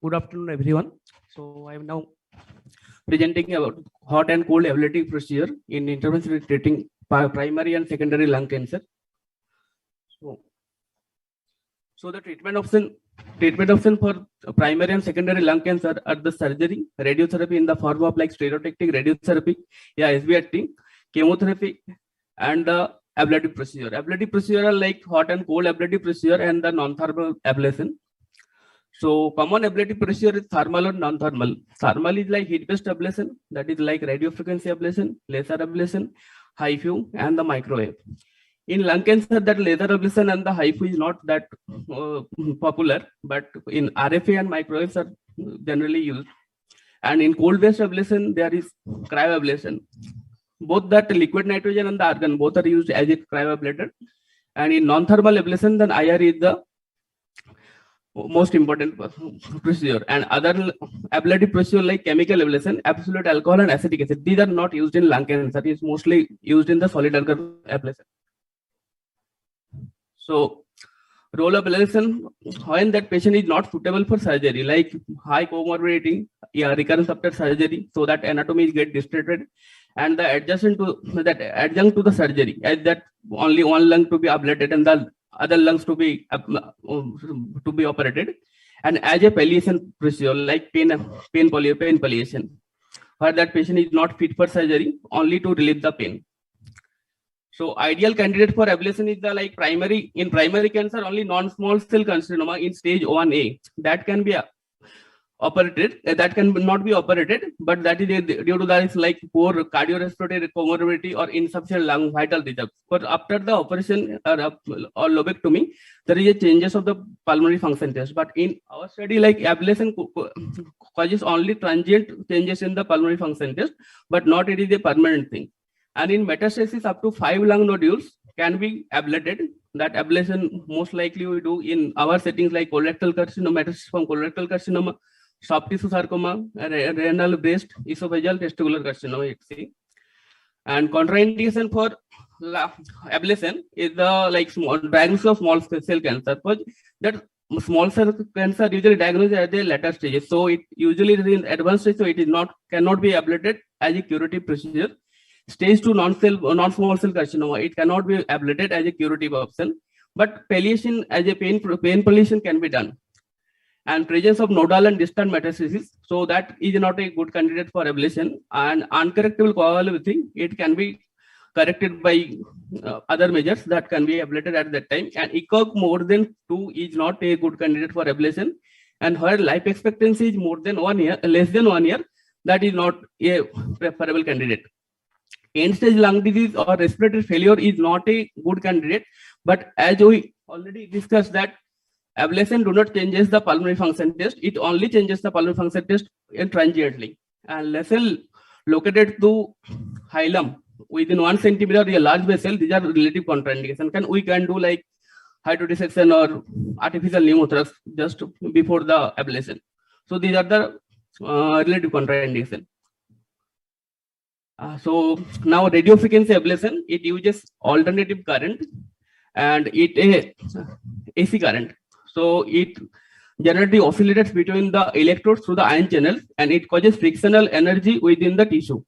Good afternoon, everyone. So I am now presenting about hot and cold ablative procedure in interventional treating primary and secondary lung cancer. So the treatment option for primary and secondary lung cancer are the surgery, radiotherapy in the form of like stereotactic radiotherapy, SBRT, chemotherapy, and the ablative procedure. Ablative procedure are like hot and cold ablative procedure and the non-thermal ablation. So common ablative procedure is thermal or non-thermal. Thermal is like heat-based ablation, that is like radiofrequency ablation, laser ablation, HIFU, and the microwave. In lung cancer, that laser ablation and the HIFU is not that popular, but in RFA and microwaves are generally used. And in cold-based ablation, there is cryoablation. Both that liquid nitrogen and the argon, both are used as a cryoablator. And in non-thermal ablation, then IR is the most important procedure. And other ablative procedure like chemical ablation, absolute alcohol and acetic acid, these are not used in lung cancer. It's mostly used in the solid organ ablation. So role of ablation when that patient is not suitable for surgery, like high comorbidity, recurrence after surgery, so that anatomy is get distorted, and the adjunct to the surgery, as that only one lung to be ablated and the other lungs to be operated, and as a palliation procedure like pain palliation, where that patient is not fit for surgery, only to relieve the pain. So ideal candidate for ablation is the like primary cancer, only non-small cell carcinoma in stage 1A that can be operated, that can not be operated, but that is due to that is like poor cardiorespiratory comorbidity or insufficient lung vital reserves. But after the operation or lobectomy, there is a changes of the pulmonary function test. But in our study, like ablation causes only transient changes in the pulmonary function test, but not it is a permanent thing. And in metastasis, up to 5 lung nodules can be ablated. That ablation most likely we do in our settings like colorectal carcinoma, metastasis from colorectal carcinoma, soft tissue sarcoma, renal, breast, esophageal, testicular carcinoma, etc. And contraindication for ablation is the like diagnosis of small cell cancer. Because that small cell cancer usually diagnosed at the later stages, so it usually is in advanced stage, so it is cannot be ablated as a curative procedure. Stage 2 non-small cell carcinoma, it cannot be ablated as a curative option, but palliation as a pain palliation can be done. And presence of nodal and distant metastasis, so that is not a good candidate for ablation. And uncorrectable coagulopathy, it can be corrected by other measures that can be ablated at that time. And ECOG more than 2 is not a good candidate for ablation. And where life expectancy is more than 1 year, less than 1 year, that is not a preferable candidate. End-stage lung disease or respiratory failure is not a good candidate, but as we already discussed that ablation do not changes the pulmonary function test, it only changes the pulmonary function test transiently. And vessel located to hilum within 1 centimeter of a large vessel, these are relative contraindications. We can do like hydrodissection or artificial pneumothorax just before the ablation. So these are the relative contraindications. So now radiofrequency ablation, it uses alternative current and it AC current. So it generally oscillates between the electrodes through the ion channels, and it causes frictional energy within the tissue.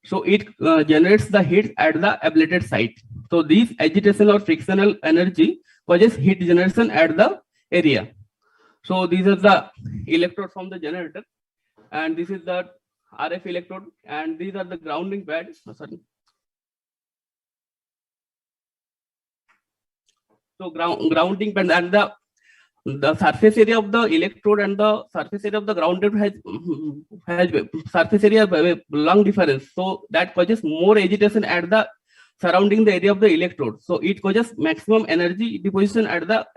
So it generates the heat at the ablated site. So this agitation or frictional energy causes heat generation at the area. So these are the electrodes from the generator, and this is the RF electrode, and these are the grounding pads. So grounding pad, and the surface area of the electrode and the surface area of the grounded has surface area long difference. So that causes more agitation at the surrounding the area of the electrode. So it causes maximum energy deposition at the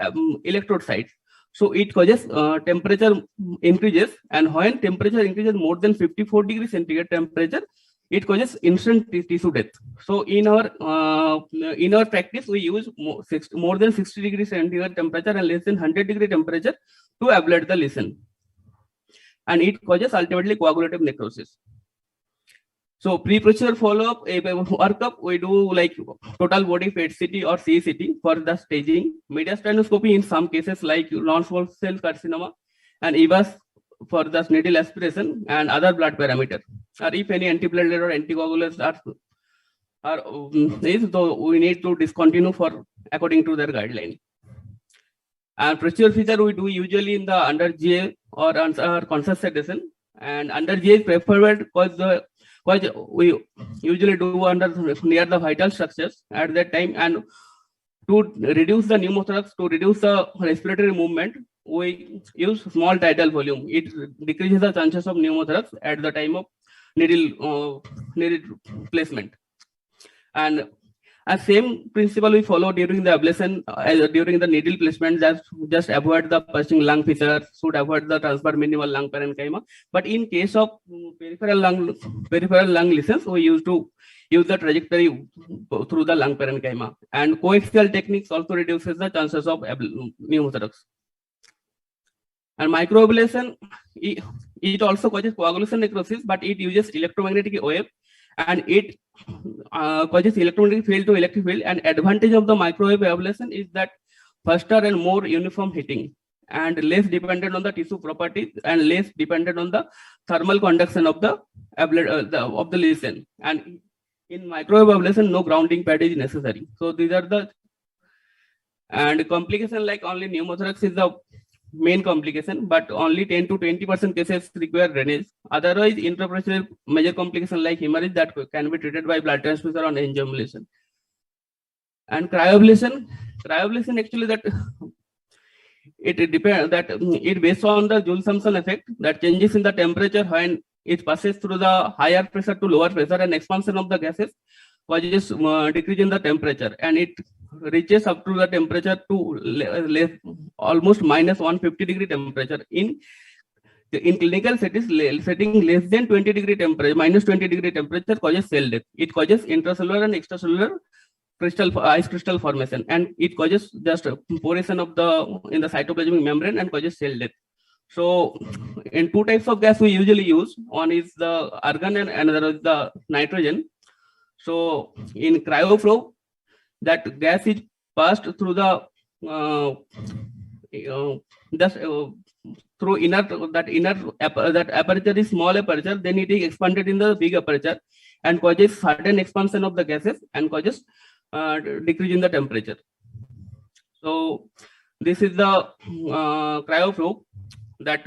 electrode site. So it causes temperature increases, and when temperature increases more than 54 degrees centigrade temperature, it causes instant tissue death. So in our practice, we use more than 60 degrees centigrade temperature and less than 100 degree temperature to ablate the lesion, and it causes ultimately coagulative necrosis. So pre-procedure follow-up workup, we do like total body PET CT or CCT for the staging, mediastinoscopy in some cases like non-small cell carcinoma, and EVAS for the needle aspiration and other blood parameter, or if any antiplatelet or anticoagulants so we need to discontinue for according to their guideline. And procedure feature we do usually in the under GA or under conscious sedation, and under GA is preferred because we usually do under near the vital structures at that time, and to reduce the pneumothorax, to reduce the respiratory movement, we use small tidal volume. It decreases the chances of pneumothorax at the time of needle placement. And same principle we follow during the ablation, during the needle placement, just avoid the pushing lung fissure, should avoid the transfer minimal lung parenchyma. But in case of peripheral lung lesions, we used to use the trajectory through the lung parenchyma. And coaxial techniques also reduces the chances of pneumothorax. And microablation, it also causes coagulation necrosis, but it uses electromagnetic wave, and it causes electromagnetic field to electric field. And advantage of the microwave ablation is that faster and more uniform heating, and less dependent on the tissue properties, and less dependent on the thermal conduction of the lesion. And in microwave ablation, no grounding pad is necessary. So these are the, and complication like only pneumothorax is the main complication, but only 10 to 20% cases require drainage. Otherwise, intraprocedural major complication like hemorrhage that can be treated by blood transfusion or angioembolization. And cryoablation actually that it depends, that it based on the Joule-Thomson effect, that changes in the temperature when it passes through the higher pressure to lower pressure, and expansion of the gases causes decrease in the temperature, and it reaches up to the temperature to almost minus 150 degree temperature. In clinical setting less than 20 degree temperature, minus 20 degree temperature causes cell death. It causes intracellular and extracellular ice crystal formation, and it causes just poration of in the cytoplasmic membrane and causes cell death. So in two types of gas we usually use, one is the argon and another is the nitrogen. So in cryoflow, that gas is passed through the through that aperture is small aperture, then it is expanded in the big aperture and causes sudden expansion of the gases and causes decrease in the temperature. So this is the cryoflow. That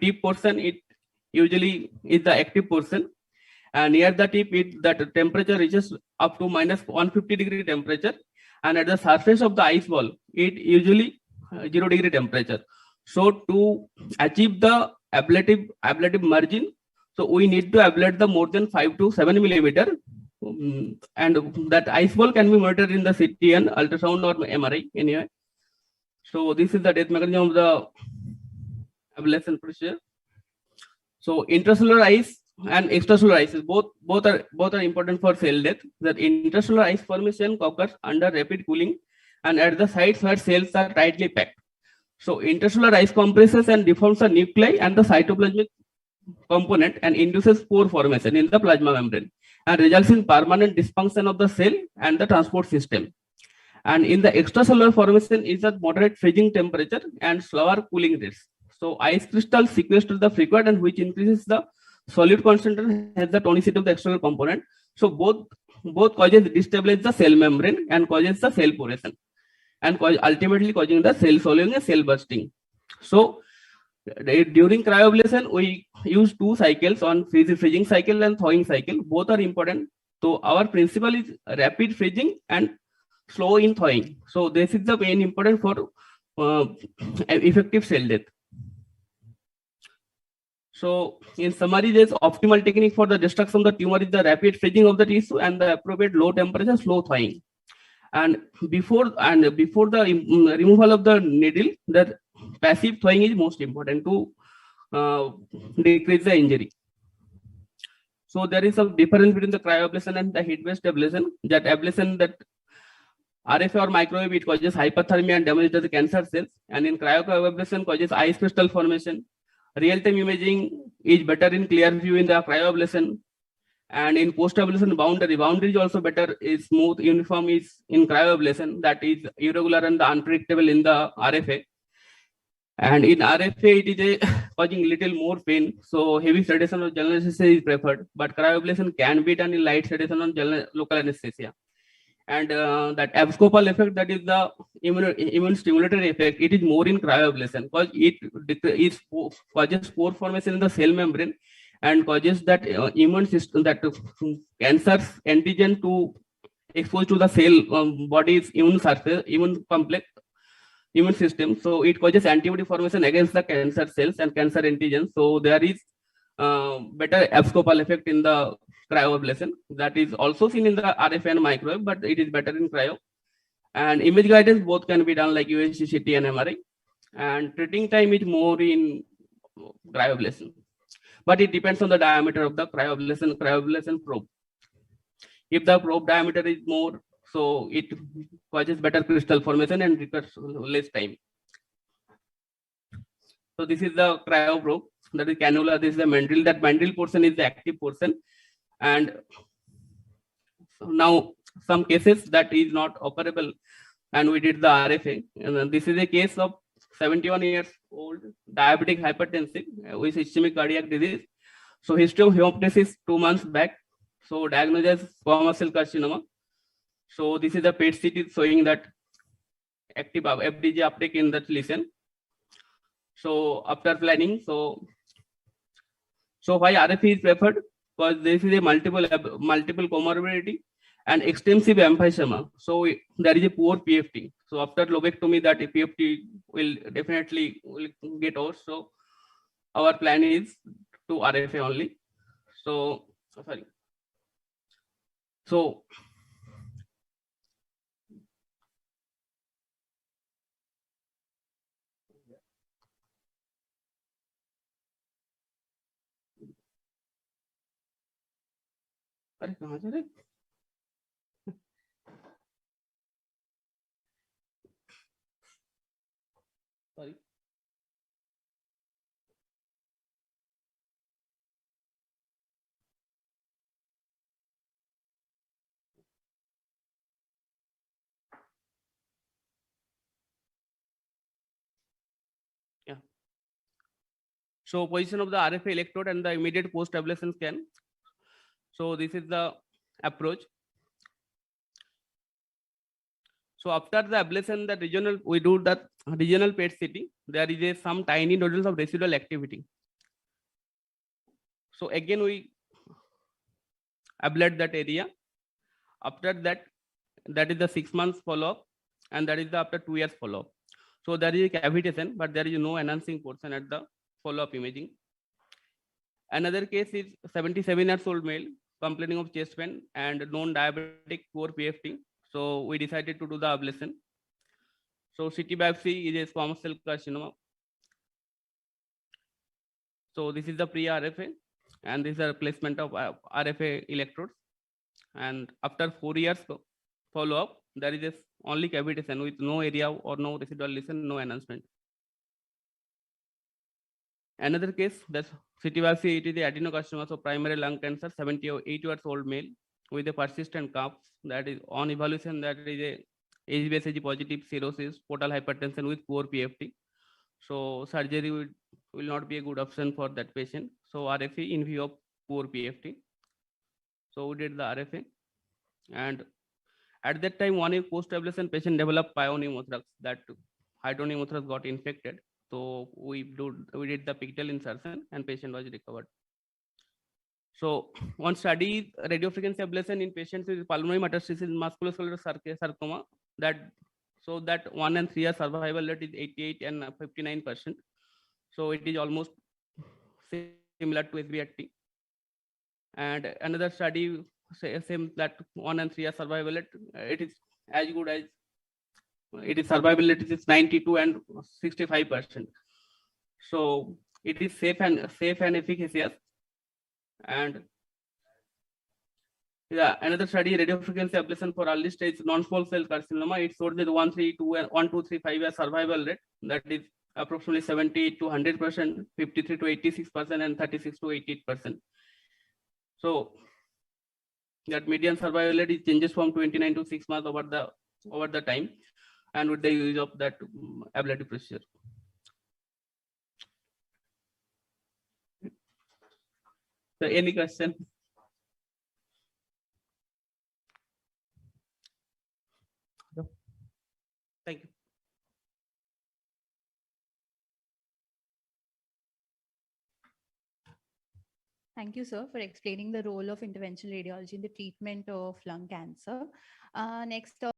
tip portion, it usually is the active portion, and near the tip that temperature reaches up to minus 150 degree temperature, and at the surface of the ice ball it usually 0 degree temperature. So to achieve the ablative margin, so we need to ablate the more than 5 to 7 millimeter, and that ice ball can be monitored in the CT and ultrasound or MRI anyway. So this is the death mechanism of the ablation procedure. So intracellular ice and extracellular ice both are important for cell death. That intracellular ice formation occurs under rapid cooling and at the sites where cells are tightly packed. So intracellular ice compresses and deforms the nuclei and the cytoplasmic component and induces pore formation in the plasma membrane and results in permanent dysfunction of the cell and the transport system. And in the extracellular formation is at moderate freezing temperature and slower cooling rates. So ice crystal sequester the frequent and which increases the solute concentration has the tonicity of the external component. So both causes destabilize the cell membrane and causes the cell poration and ultimately causing the cell swelling and cell bursting. So during cryoablation we use two cycles, on freezing cycle and thawing cycle. Both are important. So our principle is rapid freezing and slow in thawing. So this is the main important for effective cell death. So in summary, this optimal technique for the destruction of the tumor is the rapid freezing of the tissue and the appropriate low temperature slow thawing. And before the removal of the needle, the passive thawing is most important to decrease the injury. So there is a difference between the cryoablation and the heat-based ablation. That ablation, that RFA or microwave, it causes hypothermia and damage to the cancer cells, and in cryoablation causes ice crystal formation. Real-time imaging is better in clear view in the cryoablation, and in post-ablation boundary is also better, is smooth, uniform is in cryoablation, that is irregular and the unpredictable in the RFA. And in RFA, it is causing little more pain. So heavy sedation or general anesthesia is preferred, but cryoablation can be done in light sedation on local anesthesia. And that abscopal effect, that is the immune stimulatory effect, it is more in cryoablation because it causes pore formation in the cell membrane and causes that immune system, that cancer's antigen to expose to the cell body's immune surface, immune complex, immune system. So it causes antibody formation against the cancer cells and cancer antigens. So there is better abscopal effect in the cryoablation. That is also seen in the RF and microwave, but it is better in cryo. And image guidance both can be done like USG, CT, and MRI. And treating time is more in cryoablation, but it depends on the diameter of the cryoablation probe. If the probe diameter is more, so it causes better crystal formation and requires less time. So this is the cryo probe, that is cannula, this is the mandrel. That mandrel portion is the active portion. And so now some cases that is not operable, and we did the RFA. And this is a case of 71 years old diabetic hypertensive with ischemic cardiac disease. So history of hemoptysis 2 months back. So diagnosed as squamous cell carcinoma. So this is the PET CT showing that active FDG uptake in that lesion. So after planning, so why RFA is preferred? Because this is a multiple comorbidity and extensive emphysema. So there is a poor PFT. So after lobectomy, that PFT will definitely get out. So our plan is to RFA only. So sorry. So अरे कहाँ जा रहे? Sorry. Yeah. So position of the RFA electrode and the immediate post-ablation scan. So this is the approach. So after the ablation, the regional, we do that regional PET CT. There is some tiny nodules of residual activity. So again we ablate that area. After that, that is the 6 months follow-up, and that is the after 2 years follow-up. So there is a cavitation, but there is no enhancing portion at the follow-up imaging. Another case is 77 years old male complaining of chest pain and non-diabetic poor PFT. So we decided to do the ablation. So CT biopsy is a squamous cell carcinoma. So this is the pre-RFA, and this is the placement of RFA electrodes. And after 4 years follow-up, there is only cavitation with no area or no residual lesion, no enhancement. Another case, that's CT biopsy, it is the adenocarcinoma, so primary lung cancer, 78 years old male with a persistent cough. That is on evaluation, that is a HbSAg positive cirrhosis, portal hypertension with poor PFT. So surgery will not be a good option for that patient. So RFA in view of poor PFT. So we did the RFA, and at that time, one post-ablation patient developed pyonemothorax, that hydropneumothorax got infected. So we did the pigtail insertion, and patient was recovered. So one study, radiofrequency ablation in patients with pulmonary metastasis musculoskeletal sarcoma, that 1 and 3 year survival rate is 88 and 59%. So it is almost similar to SBRT. And another study, same, that 1 and 3 year survival rate, it is as good as, it is survival rate is 92 and 65%. So it is safe and efficacious. And yeah, another study, radiofrequency ablation for early stage non-small cell carcinoma, it showed that 1, 2, 3, 5 year survival rate, that is approximately 70 to 100%, 53 to 86%, and 36 to 88%. So that median survival rate is changes from 29 to 6 months over the time, and with the use of that ablative procedure. So any question? No. Thank you. Thank you, sir, for explaining the role of interventional radiology in the treatment of lung cancer. Next